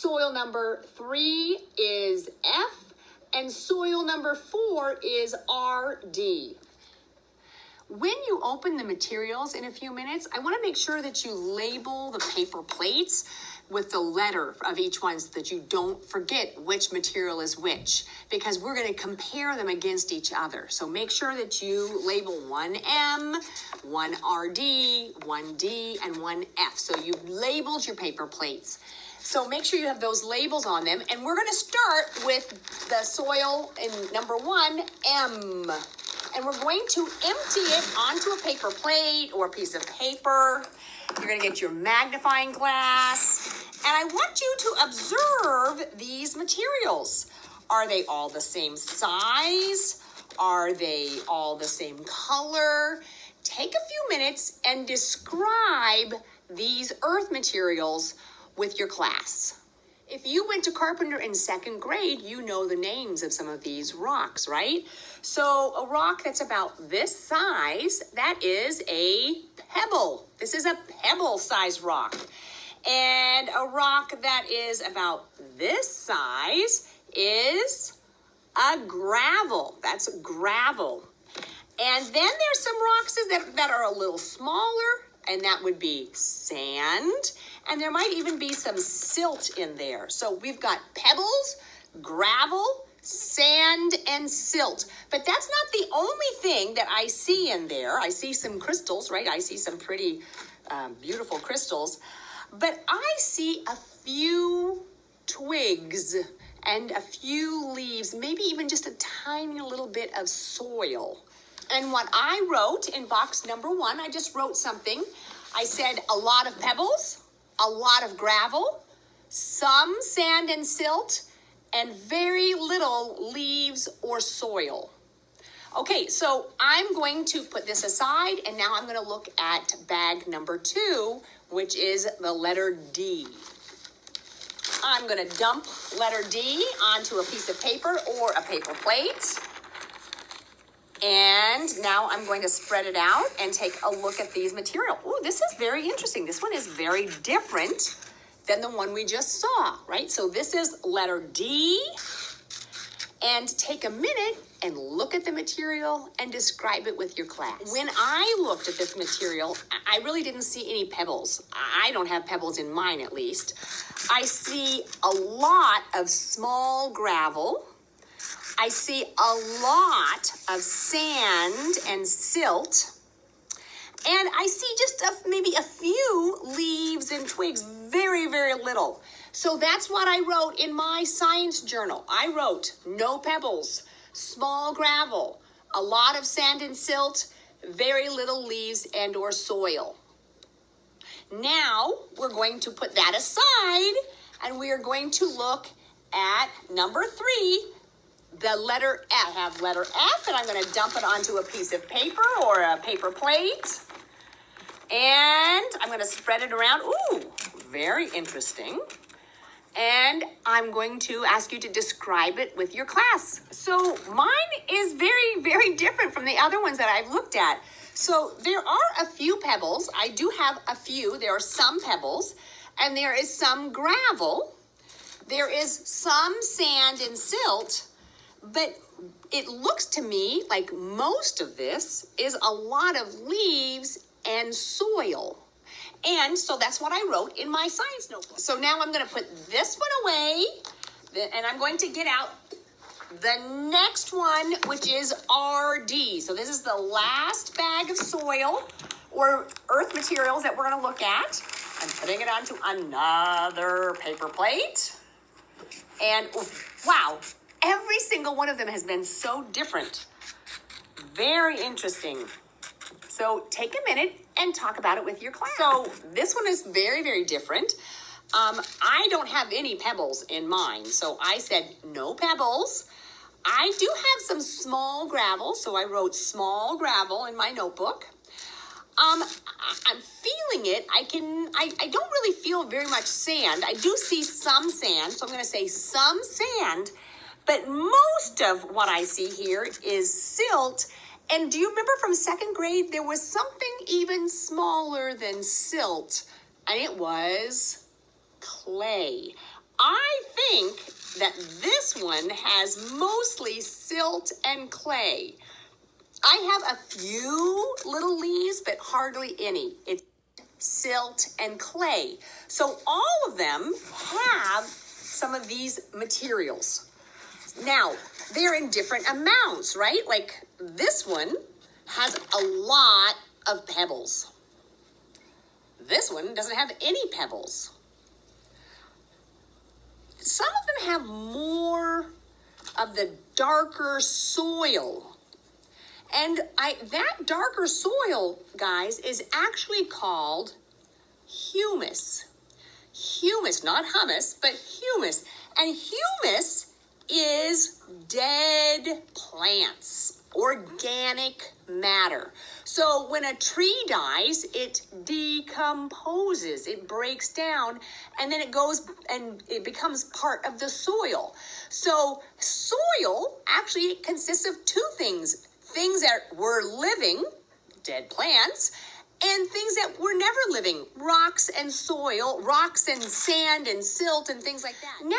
Soil number 3 is F, and soil number 4 is RD. When you open the materials in a few minutes, I want to make sure that you label the paper plates with the letter of each one so that you don't forget which material is which, because we're going to compare them against each other. So make sure that you label one M, one RD, one D, and one F. So you've labeled your paper plates. So make sure you have those labels on them. And we're going to start with the soil in number 1, M. And we're going to empty it onto a paper plate or a piece of paper. You're going to get your magnifying glass. And I want you to observe these materials. Are they all the same size? Are they all the same color? Take a few minutes and describe these earth materials with your class. If you went to Carpenter in 2nd grade, you know the names of some of these rocks, right? So a rock that's about this size, that is a pebble. This is a pebble-sized rock. And a rock that is about this size is a gravel. That's gravel. And then there's some rocks that are a little smaller, and that would be sand. And there might even be some silt in there. So we've got pebbles, gravel, sand, and silt. But that's not the only thing that I see in there. I see some crystals, right? I see some pretty beautiful crystals. But I see a few twigs and a few leaves, maybe even just a tiny little bit of soil. And what I wrote in box number 1, I just wrote something. I said a lot of pebbles, a lot of gravel, some sand and silt, and very little leaves or soil. Okay, so I'm going to put this aside, and now I'm going to look at bag number 2, which is the letter D. I'm going to dump letter D onto a piece of paper or a paper plate. And now I'm going to spread it out and take a look at these materials. Oh, this is very interesting. This one is very different than the one we just saw, right? So this is letter D. And take a minute and look at the material and describe it with your class. When I looked at this material, I really didn't see any pebbles. I don't have pebbles in mine, at least. I see a lot of small gravel. I see a lot of sand and silt. And I see just maybe a few leaves and twigs, very, very little. So that's what I wrote in my science journal. I wrote no pebbles, small gravel, a lot of sand and silt, very little leaves and or soil. Now we're going to put that aside and we are going to look at number 3, the letter F. I have letter F and I'm going to dump it onto a piece of paper or a paper plate. And I'm going to spread it around. Ooh, very interesting. And I'm going to ask you to describe it with your class. So mine is very, very different from the other ones that I've looked at. So there are a few pebbles. I do have a few. There are some pebbles, and there is some gravel. There is some sand and silt, but it looks to me like most of this is a lot of leaves and soil. And so that's what I wrote in my science notebook. So now I'm going to put this one away, and I'm going to get out the next one, which is RD. So this is the last bag of soil or earth materials that we're going to look at. I'm putting it onto another paper plate. And wow, every single one of them has been so different. Very interesting. So take a minute and talk about it with your class. So this one is very, very different. I don't have any pebbles in mine. So I said no pebbles. I do have some small gravel. So I wrote small gravel in my notebook. I'm feeling it. I don't really feel very much sand. I do see some sand. So I'm going to say some sand. But most of what I see here is silt. And do you remember from 2nd grade, there was something even smaller than silt, and it was clay. I think that this one has mostly silt and clay. I have a few little leaves, but hardly any. It's silt and clay. So all of them have some of these materials. Now, they're in different amounts, right? Like this one has a lot of pebbles. This one doesn't have any pebbles. Some of them have more of the darker soil. And that darker soil, guys, is actually called humus. Humus, not hummus, but humus. And humus is dead plants, organic matter. So when a tree dies, it decomposes, it breaks down, and then it goes and it becomes part of the soil. So soil actually consists of two things. Things that were living, dead plants, and things that were never living, rocks and soil, rocks and sand and silt and things like that. Now